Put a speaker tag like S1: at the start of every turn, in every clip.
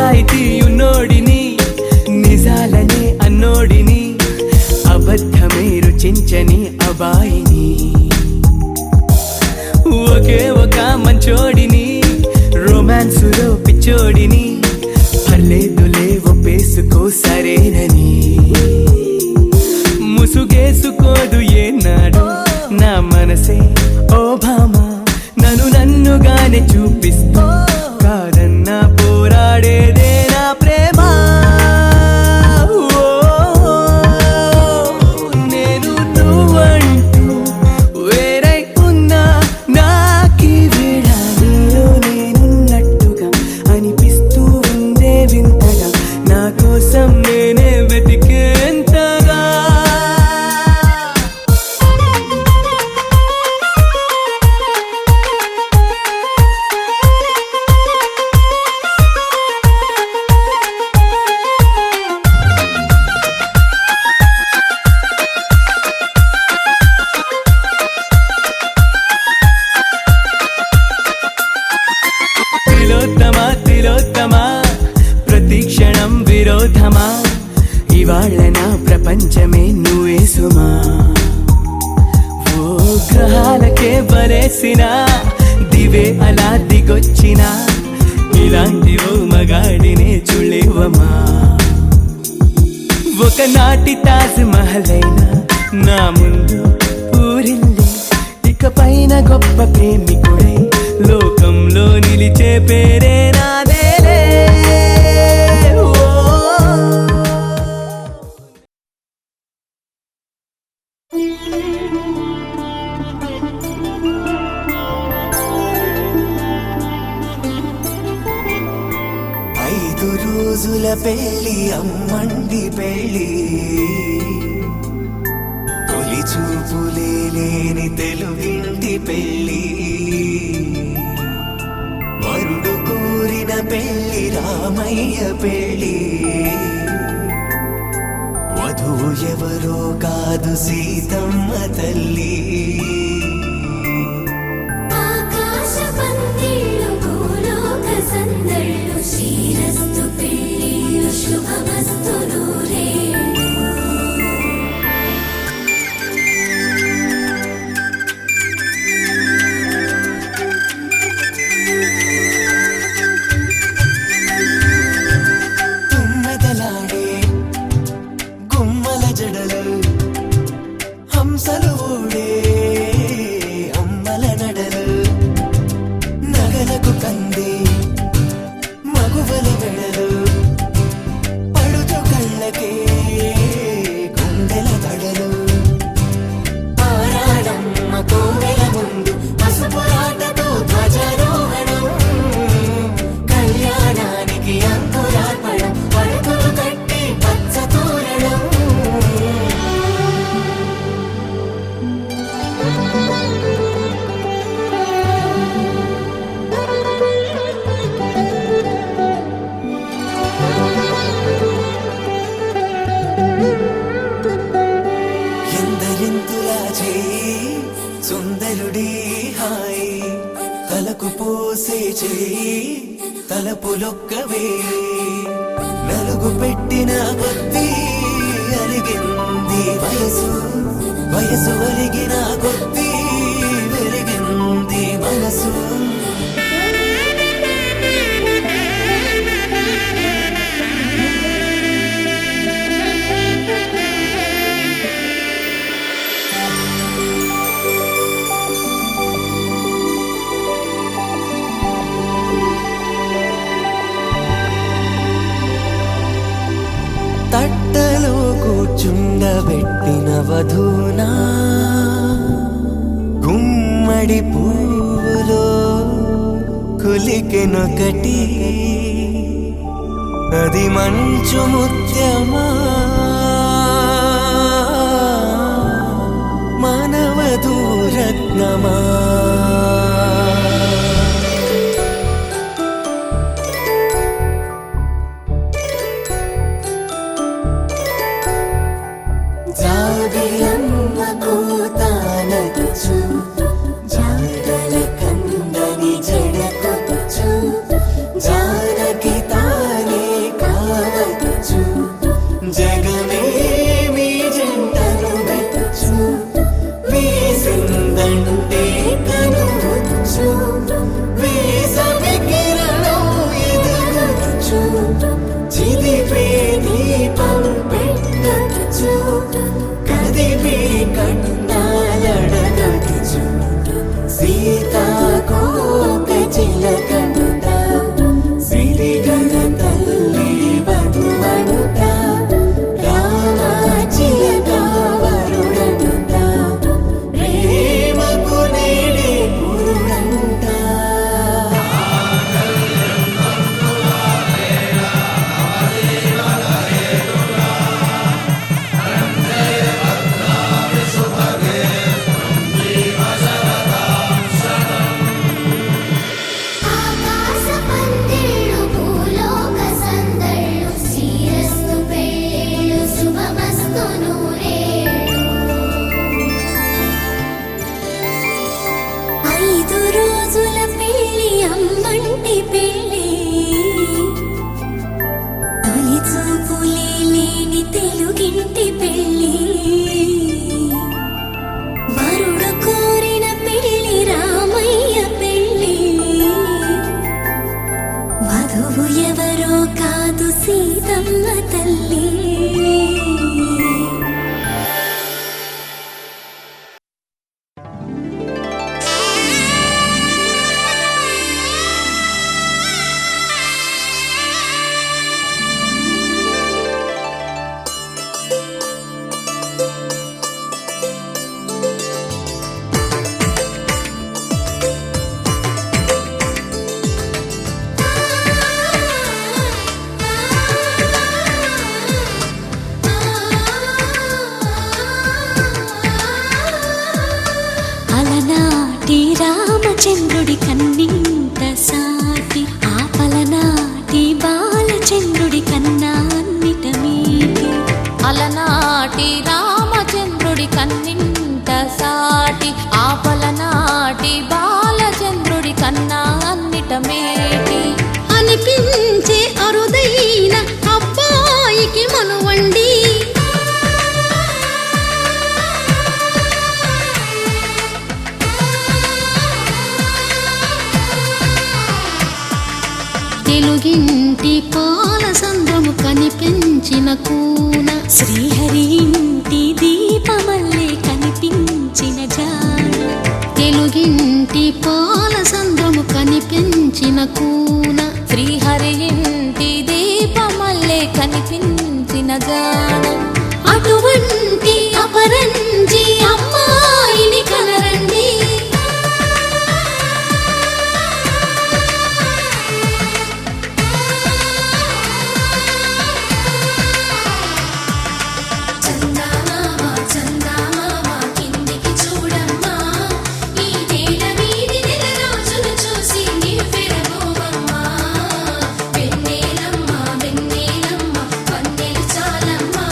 S1: నిజాయితీ ఉన్నోడిని నిజాలనే అన్నోడిని అబద్ధమే రుచించని అబాయిని ఒకే ఒక మంచోడిని రొమాన్సులో పిచ్చోడిని పర్లేదులే ఒప్పేసుకో సరేనని ముసుగేసుకోదు ఏనాడు నా మనసే ఓ భామా నన్ను నన్నుగానే చూపిస్తూ కాదన్నా పోరాడేదే నా ప్రేమ నేను నువ్వంటూ వేరై ఉన్నా నాకీ వేళ నీలో నేనున్నట్టుగా అనిపిస్తూ ఉందే వింతగా నా కోసం నేనే వెతికేంతగా తిలోత్తమా ప్రతి క్షణం విరోధమా ఇవాళ నా ప్రపంచమే నువ్వే సుమా ఓ గ్రహాలకే బలేసిన దివే అలా దిగొచ్చిన ఇలాంటి ఓ మగాడినే చుళివమా ఒకనాటి తాజ్ మహల్ అయినా నా ముందు ఊరిల్లి ఇకపైన గొప్ప ప్రేమికుడై లోకంలో నిలిచే పేరే నాదేలే
S2: ఐదు రోజుల పెళ్ళి అమ్మండి పెళ్ళి తొలి చూపులే లేని తెలుగింటి పెళ్ళి వరుడు కోరిన పెళ్ళి రామయ్య పెళ్ళి వధువు ఎవరో కాదు సీతమ్మ తల్లి
S3: శ్రీరస్తు పెళ్ళిళ్ళు శుభమస్తు నూరేళ్ళు
S2: తుమ్మెదలాడే గుమ్మల జడలు హంసలు ఊడే అమ్మల నడలు నగలకు కంది మగువల వెడలు పడుచు కళ్ళకే గుండెల తడలు ఆరాడమ్మ కోవెల ముందు పసుపురాటతో ధ్వజారోహణం కళ్యాణానికి అంకురార్పణం పడుకులు కట్టి పచ్చ తోరణం ఎందరింతులా చేయి సుందరుడి హాయి తలకు పోసే చేయి తలపులొక్కవే నలుగు పెట్టిన కొద్దీ అలిగింది వయసు వయసు అలిగిన కొద్దీ వెలిగింది మనసు తట్టలో కూర్చుండబెట్టిన వధూనా గుమ్మడి పువ్వులో కులికెనొకటి అది మంచు ముత్యమా మానవధూ రత్నమా
S3: జాబిలమ్మ కోతానదుచు జాడల కందని జడకొచ్చు జానకి తానే వధువు ఎవరో కాదు సీతమ్మ తల్లి.
S4: అలనాటి రామచంద్రుడి కన్నింత సాటి, ఆపలనాటి బాలచంద్రుడి కన్నా అన్నిట మీటి.
S5: అలనాటి రామచంద్రుడి కన్నింత సాటి, ఆపలనాటి బాలచంద్రుడి కన్నా అన్నిట మేటి.
S4: అనిపించే అరుదైన అబ్బాయికి మనువండి, తెలుగింటి పాల సంద్రము కనిపించిన కూన, శ్రీహరి ఇంటి దీపమల్లే కనిపించిన జాన. తెలుగింటి పాల సంద్రము కనిపించిన కూన,
S5: శ్రీహరి ఇంటి దీపమల్లే కనిపించిన జాన.
S4: అటువంటి అపరంజి అమ్మాయిని కనరండి.
S3: చందమామ చందమామ కిందికి చూడమ్మా, ఈ నేల మీది నెల రోజులు చూసి నివ్వెరబోవమ్మా. వెన్నెలమ్మ వెన్నెలమ్మ వన్నెలు చాలమ్మా,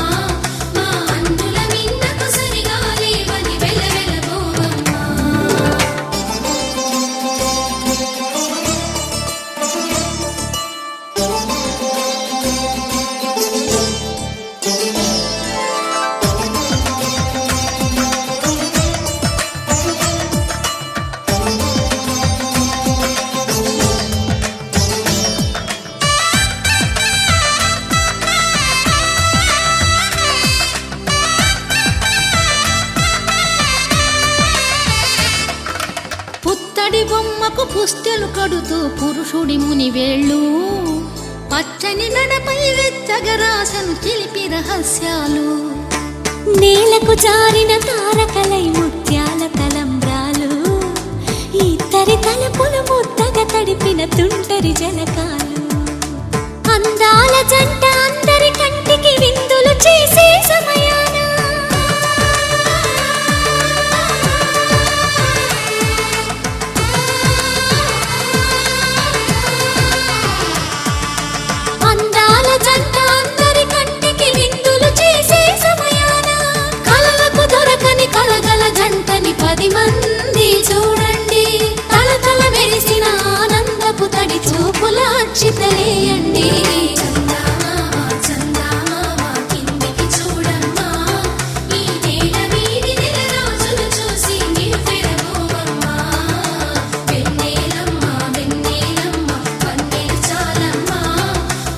S3: మా అందుల మిన్నకు సరిగా లేవని వెలవెలబోవమ్మా.
S4: పుత్తడి బొమ్మకు పుస్తెలు కడుతూ పురుషుడి ముని వేళ్ళు, పచ్చని నడపై వెచ్చగరాసను చిలిపి రహస్యాలు.
S5: నేలకు జారిన తారకలై ముత్యాల తలంబ్రాలు, ఇద్దరి తలపులు ముద్దగా తడిపిన తుంటరి జలకాలు. అందాల జంట అందరి కంటికి విందులు చేసే సమయాన, అందాల జంట అందరి కంటికి విందులు చేసే సమయాన, కలలకు దొరకని కలగల జంటని 10 మంది చూడండి. తలతల మెరిసిన ఆనందపు తడి చూపుల అక్షితలేయండి.
S3: చందమామ చందమామ కిందికి చూడమ్మా, ఈ నేల మీది నెల రోజులు చూసి నివ్వెరబోవమ్మా. వెన్నెలమ్మ వెన్నెలమ్మ వన్నెలు చాలమ్మా,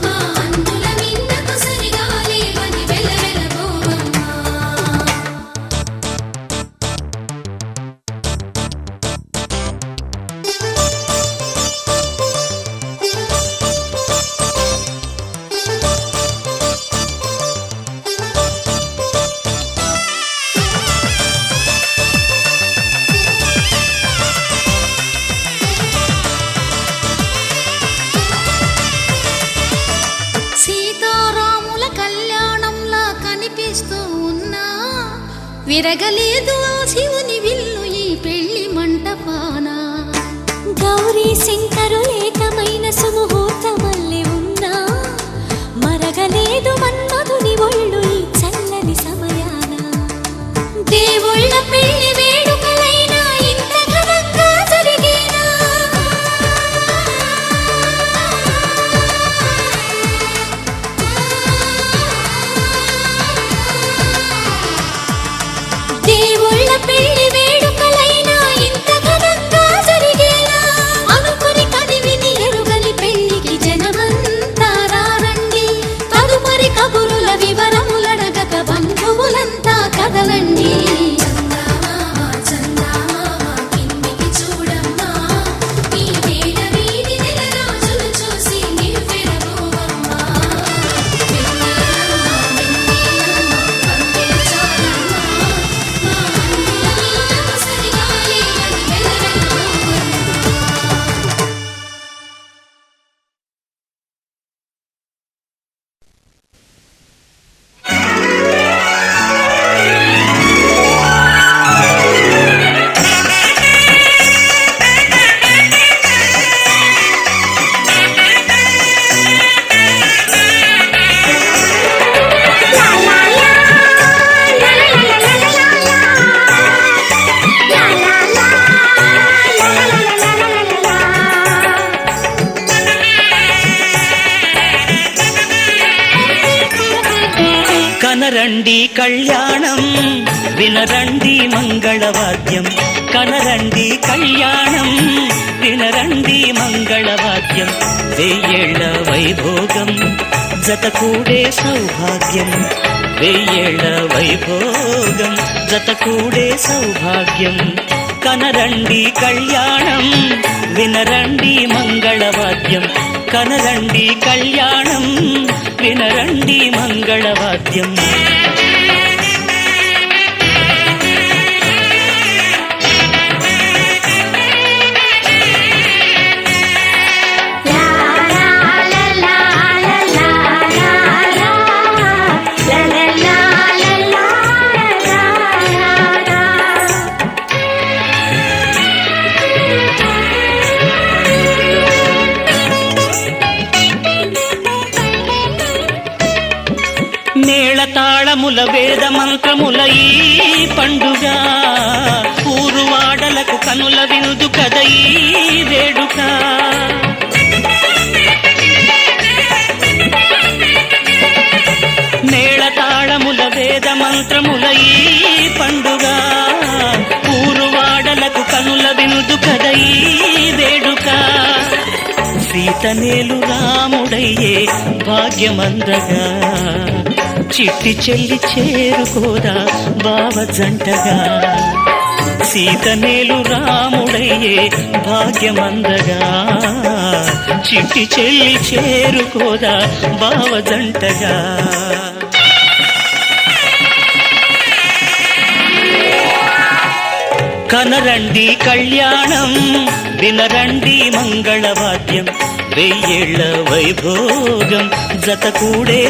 S3: మా అందుల మిన్నకు సరిగా లేవని వెలవెలబోవమ్మా.
S4: సీతారాముల కళ్యాణంలా కనిపిస్తూ ఉన్నా, విరగలేదు ఆ శివుని విల్లు ఈ పెళ్లి మంటపాన.
S5: గౌరీ శంకరులేకమైన సుముహూర్తమల్లె ఉన్నా, మరగలేదు మన్మధుని ఒళ్ళు ఈ చల్లని సమయాన. దేవుళ్ళ పెళ్లి వేడుకలైనా ఇంత ఘనంగా జరిగేనా, దేవుళ్ళ పెళ్లి వేడుకలైనా ఇంత ఘనంగా జరిగేనా. అనుకుని
S6: కనరండి కళ్యాణం వినరండి మంగళవాద్యం కనరండి కళ్యాణం వినరండి మంగళవాద్యం వెయ్యేళ్ల వైభోగం జతకూడే సౌభాగ్యం వెయ్యేళ్ల వైభోగం జతకూడే సౌభాగ్యం కనరండి కళ్యాణం వినరండి మంగళవాద్యం కనరండి కళ్యాణం వినరండి మంగళవాద్యం మేళతాళముల వేద మంత్రముల ఈ పండుగ ఊరువాడలకు కనుల వినుదు కద ఈ వేడుక మేళతాళముల వేద మంత్రముల ఈ పండుగ ఊరువాడలకు కనుల వినుదు కద ఈ వేడుక సీతనేలు రాముడయ్యే భాగ్యమందగా చిట్టి చెల్లి చేరుకోదా బావ జంటగా సీతనేలు రాముడయ్యే భాగ్యమందగా చిట్టి చెల్లి చేరుకోదా బావ జంటగా కనరండి కళ్యాణం వినరండి మంగళవాద్యం వెయ్యేళ్ల వైభోగం జతకూడే